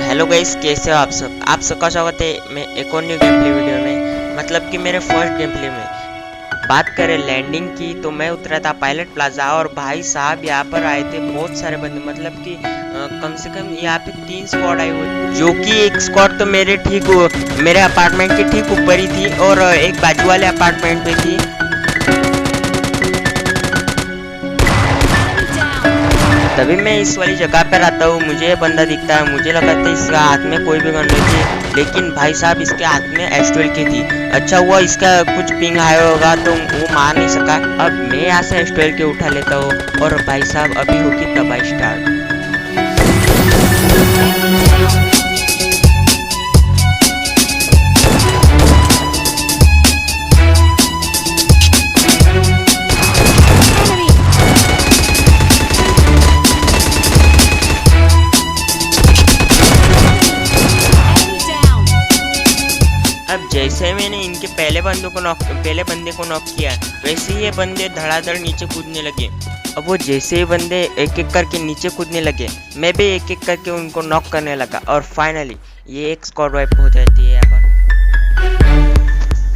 Hello guys, कैसे हो आप सब। आप सबका स्वागत है मैं एक और न्यू गेम प्ले वीडियो में, मतलब कि मेरे फर्स्ट गेम प्ले में। बात करें लैंडिंग की तो मैं उतरा था पायलट प्लाजा और भाई साहब यहाँ पर आए थे बहुत सारे बंदे, मतलब कि कम से कम यहाँ पे 3 स्क्वाड आए हुए, जो कि एक स्क्वाड तो मेरे अपार्टमेंट के ठीक ऊपर ही थी और एक बाजू वाले अपार्टमेंट में थी। तभी मैं इस वाली जगह पर आता हूँ, मुझे बंदा दिखता है, मुझे लगा था इसके हाथ में कोई भी गन नहीं थी, लेकिन भाई साहब इसके हाथ में S12 की थी। अच्छा हुआ इसका कुछ पिंग हाई होगा तो वो मार नहीं सका। अब मैं यहाँ से S12 के उठा लेता हूँ और भाई साहब अभी होगी तबाही स्टार्ट। अब जैसे मैंने इनके पहले बंदे को नॉक किया, वैसे ही ये बंदे धड़ाधड़ नीचे कूदने लगे। अब वो जैसे ही बंदे एक एक करके नीचे कूदने लगे, मैं भी एक एक करके उनको नॉक करने लगा और फाइनली ये एक स्क्वाड वाइप हो जाती है यहाँ पर।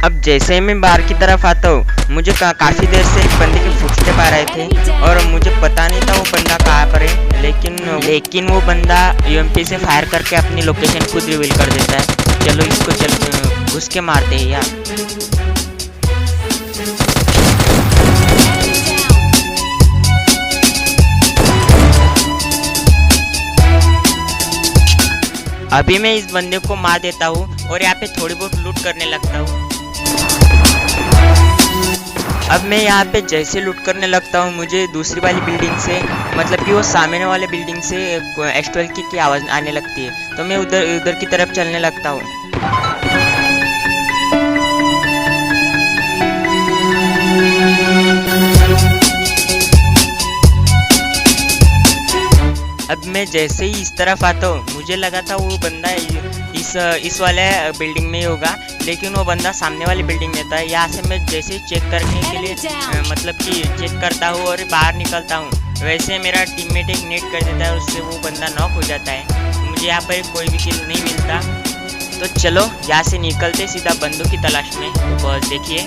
अब जैसे ही मैं बाहर की तरफ आता हूँ, मुझे काफ़ी देर से एक बंदे के फुटस्टेप आ रहे थे और मुझे पता नहीं था वो बंदा कहाँ पर है, लेकिन वो बंदा UMP से फायर करके अपनी लोकेशन खुद रिवील कर देता है। चलो इसको घुस के मारते हैं यार। अभी मैं इस बंदे को मार देता हूँ और यहाँ पे थोड़ी बहुत लूट करने लगता हूँ। अब मैं यहाँ पे जैसे लूट करने लगता हूँ, मुझे दूसरी वाली बिल्डिंग से, मतलब कि वो सामने वाले बिल्डिंग से S12 की आवाज़ आने लगती है, तो मैं उधर की तरफ चलने लगता हूँ। अब मैं जैसे ही इस तरफ आता हूँ, मुझे लगा था वो बंदा इस वाले बिल्डिंग में ही होगा, लेकिन वो बंदा सामने वाली बिल्डिंग में था। यहाँ से मैं जैसे चेक करने के लिए मतलब कि चेक करता हूँ और बाहर निकलता हूँ, वैसे मेरा टीममेट एक नेट कर देता है, उससे वो बंदा नॉक हो जाता है। मुझे यहाँ पर कोई भी किल नहीं मिलता, तो चलो यहाँ से निकलते सीधा बंदों की तलाश में। तो बस देखिए,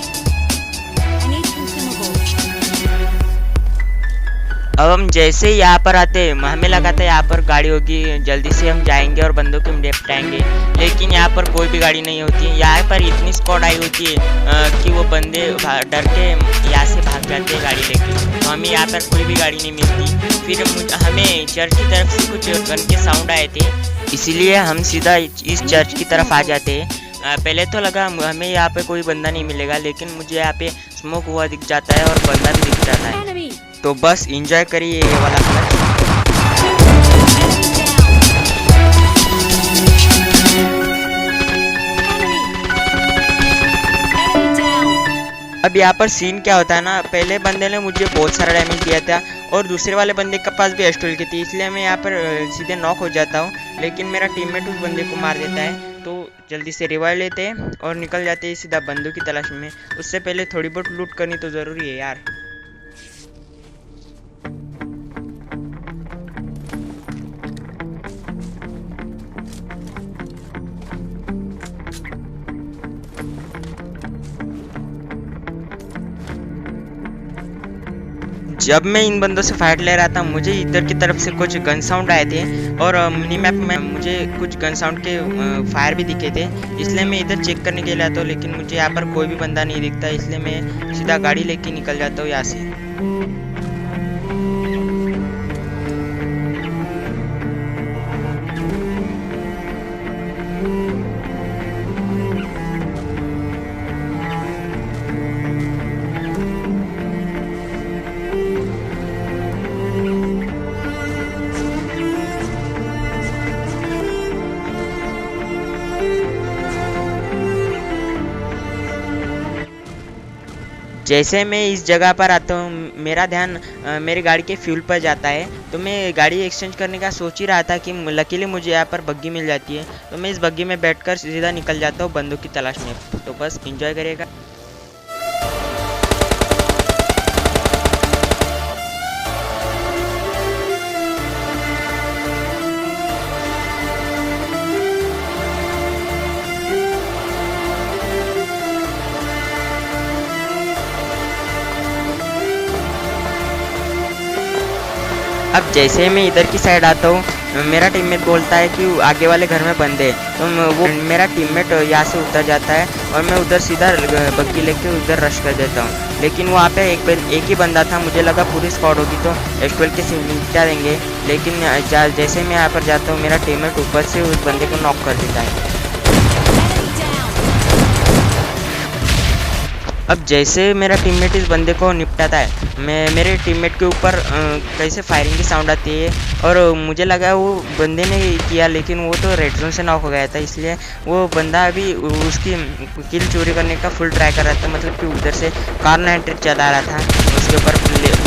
अब हम जैसे ही यहाँ पर आते हैं, हमें लगा था यहाँ पर गाड़ी होगी, जल्दी से हम जाएंगे और बंदों को निपटाएंगे, लेकिन यहाँ पर कोई भी गाड़ी नहीं होती है। यहाँ पर इतनी स्क्वाड आई होती है कि वो बंदे डर के यहाँ से भाग जाते हैं गाड़ी लेके, तो हमें यहाँ पर कोई भी गाड़ी नहीं मिलती। फिर हमें चर्च की तरफ से कुछ गन के साउंड आए थे, इसीलिए हम सीधा इस चर्च की तरफ आ जाते हैं। पहले तो लगा हमें यहाँ पे कोई बंदा नहीं मिलेगा, लेकिन मुझे यहाँ पे स्मोक हुआ दिख जाता है और बंदा भी दिख जाता है, तो बस एंजॉय करिए ये वाला क्लच। अब यहाँ पर सीन क्या होता है ना, पहले बंदे ने मुझे बहुत सारा डैमेज दिया था और दूसरे वाले बंदे के पास भी S12 की थी, इसलिए मैं यहाँ पर सीधे नॉक हो जाता हूँ, लेकिन मेरा टीममेट उस बंदे को मार देता है। तो जल्दी से रिवाइव लेते हैं और निकल जाते हैं सीधा बंदूक की तलाश में। उससे पहले थोड़ी बहुत लूट करनी तो ज़रूरी है यार। जब मैं इन बंदों से फाइट ले रहा था, मुझे इधर की तरफ से कुछ गन साउंड आए थे और मिनी मैप में मुझे कुछ गन साउंड के फायर भी दिखे थे, इसलिए मैं इधर चेक करने के लिए आता हूँ, लेकिन मुझे यहाँ पर कोई भी बंदा नहीं दिखता, इसलिए मैं सीधा गाड़ी लेके निकल जाता हूँ यहाँ से। जैसे मैं इस जगह पर आता हूँ, मेरा ध्यान मेरी गाड़ी के फ्यूल पर जाता है, तो मैं गाड़ी एक्सचेंज करने का सोच ही रहा था कि लकीली मुझे यहाँ पर बग्गी मिल जाती है, तो मैं इस बग्गी में बैठकर सीधा निकल जाता हूँ बंदूक की तलाश में। तो बस एंजॉय करिएगा। अब जैसे मैं इधर की साइड आता हूँ, मेरा टीममेट बोलता है कि आगे वाले घर में बंदे, तो वो मेरा टीममेट यहाँ से उतर जाता है और मैं उधर सीधा बग्गी लेके उधर रश कर देता हूँ। लेकिन वहाँ पे एक ही बंदा था, मुझे लगा पूरी स्क्वाड होगी तो S12 के से निपटा देंगे। लेकिन जैसे मैं यहाँ पर जाता हूँ, मेरा टीममेट ऊपर से उस बंदे को नॉक कर देता है। अब जैसे मेरा टीममेट इस बंदे को निपटाता है, मेरे टीममेट के ऊपर कैसे फायरिंग की साउंड आती है और मुझे लगा वो बंदे ने किया, लेकिन वो तो रेड जोन से नॉक हो गया था। इसलिए वो बंदा अभी उसकी किल चोरी करने का फुल ट्राई कर रहा था, मतलब कि उधर से कार 9 चला रहा था उसके ऊपर।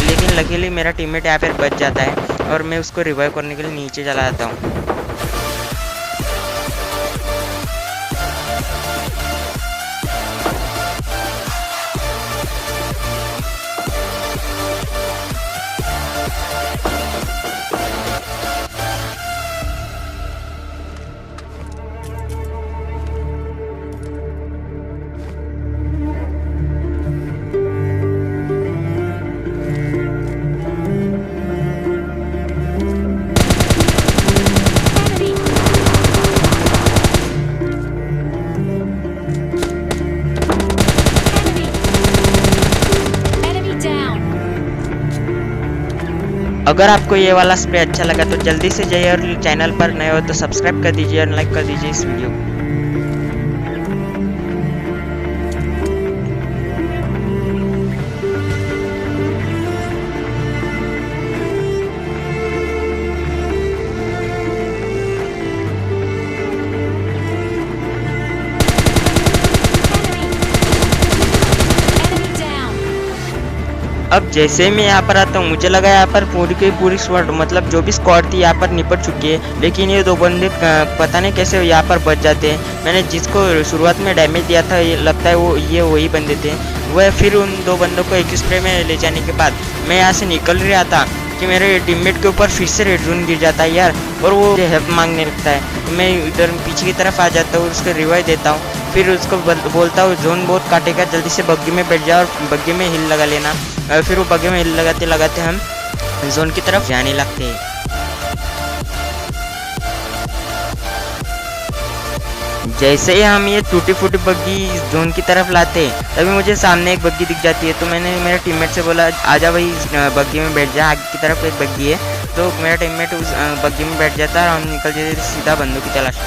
लेकिन लकीली मेरा टीममेट यहाँ पर बच जाता है और मैं उसको रिवाइव करने के लिए नीचे चला जाता हूँ। अगर आपको ये वाला स्प्रे अच्छा लगा तो जल्दी से जाइए और चैनल पर नए हो तो सब्सक्राइब कर दीजिए और लाइक कर दीजिए इस वीडियो को। अब जैसे मैं यहाँ पर आता हूँ, मुझे लगा यहाँ पर पूरी की पूरी स्क्वाड, मतलब जो भी स्क्वाड थी यहाँ पर निपट चुकी है। लेकिन ये दो बंदे पता नहीं कैसे यहाँ पर बच जाते हैं। मैंने जिसको शुरुआत में डैमेज दिया था, ये लगता है ये वही बंदे थे। वह फिर उन दो बंदों को एक स्प्रे में ले जाने के बाद मैं यहाँ से निकल रहा था कि मेरे टीममेट के ऊपर फिर से रेड जोन गिर जाता है यार, और वो हेल्प मांगने लगता है। तो मैं इधर पीछे की तरफ आ जाता हूँ, उसको रिवाइव देता हूँ, फिर उसको बोलता हूँ जोन बहुत काटेगा, जल्दी से बग्गी में बैठ जाओ और बग्गी में हिल लगा लेना। फिर वो बग्गी में हिल लगाते लगाते हम जोन की तरफ जाने लगते हैं। जैसे ही हम ये टूटी फूटी बग्गी जोन की तरफ लाते तभी मुझे सामने एक बग्गी दिख जाती है। तो मैंने मेरे टीममेट से बोला आजा भाई बग्गी में बैठ जा, आगे की तरफ एक बग्गी है। तो मेरा टीममेट उस बग्गी में बैठ जाता है और हम निकल जाते सीधा बंदूक की तलाश।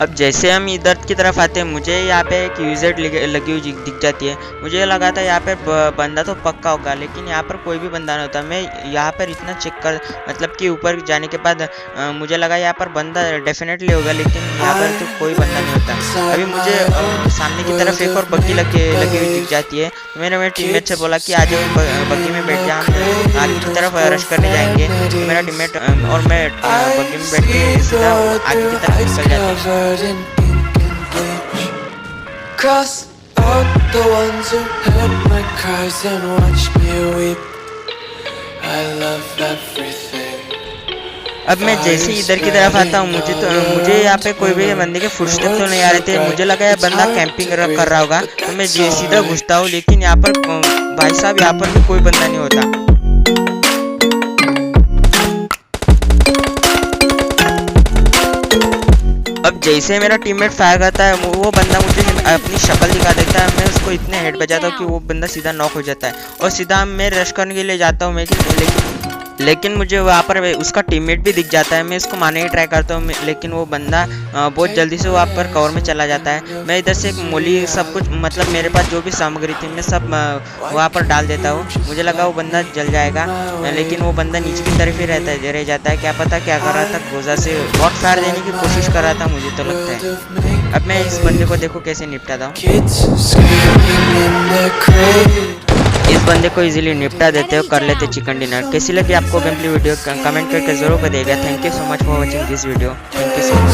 अब जैसे हम इधर की तरफ आते हैं, मुझे यहाँ पे एक यूजेड लगी हुई दिख जाती है। मुझे लगा था यहाँ पे बंदा तो पक्का होगा, लेकिन यहाँ पर कोई भी बंदा नहीं होता। मैं यहाँ पर इतना चेक कर, मतलब कि ऊपर जाने के बाद मुझे लगा यहाँ पर बंदा डेफिनेटली होगा, लेकिन यहाँ पर तो कोई बंदा नहीं होता। अभी मुझे सामने की तरफ एक और बग्गी लगी हुई दिख जाती है। मैंने मेरे टीममेट से बोला कि आज बग्गी में बैठ जा, हम आगे की तरफ रश करने जाएंगे। तो मेरा टीममेट और मैं बग्गी में बैठ के सीधा आगे की तरफ निकल जाते हैं। in ink and bleach. Cross out the ones who heard my cries and watched me weep. I love everything. अब मैं जैसे इधर की तरफ आता हूँ, मुझे यहाँ पे कोई भी बंदे के फुटस्टेप तो नहीं आ रहे थे। मुझे लगा यह बंदा कैंपिंग कर रहा होगा, तो मैं सीधा घुसता हूँ। लेकिन यहाँ पर भाई साहब यहाँ पर भी कोई बंदा नहीं होता। अब जैसे मेरा टीममेट फायर करता है, वो बंदा मुझे अपनी शक्ल दिखा देता है। मैं उसको इतने हेड बजाता हूँ कि वो बंदा सीधा नॉक हो जाता है और सीधा मैं रश करने के लिए जाता हूँ। लेकिन मुझे वहाँ पर उसका टीममेट भी दिख जाता है। मैं इसको मारने की ट्राई करता हूँ, लेकिन वो बंदा बहुत जल्दी से वहाँ पर कवर में चला जाता है। मैं इधर से एक मोली सब कुछ, मतलब मेरे पास जो भी सामग्री थी मैं सब वहाँ पर डाल देता हूँ। मुझे लगा वो बंदा जल जाएगा, लेकिन वो बंदा नीचे की तरफ ही रह जाता है। क्या पता क्या कर रहा था, गोजा से बॉट फायर देने की कोशिश कर रहा था, मुझे तो लगता है। अब मैं इस बंदे को देखो कैसे निपटाता हूँ। इस बंदे को इजीली निपटा देते हो, कर लेते चिकन डिनर। कैसी लगी आपको गेम प्ले वीडियो कमेंट करके जरूर बताइएगा। Thank you so much for watching this video. Thank you so much.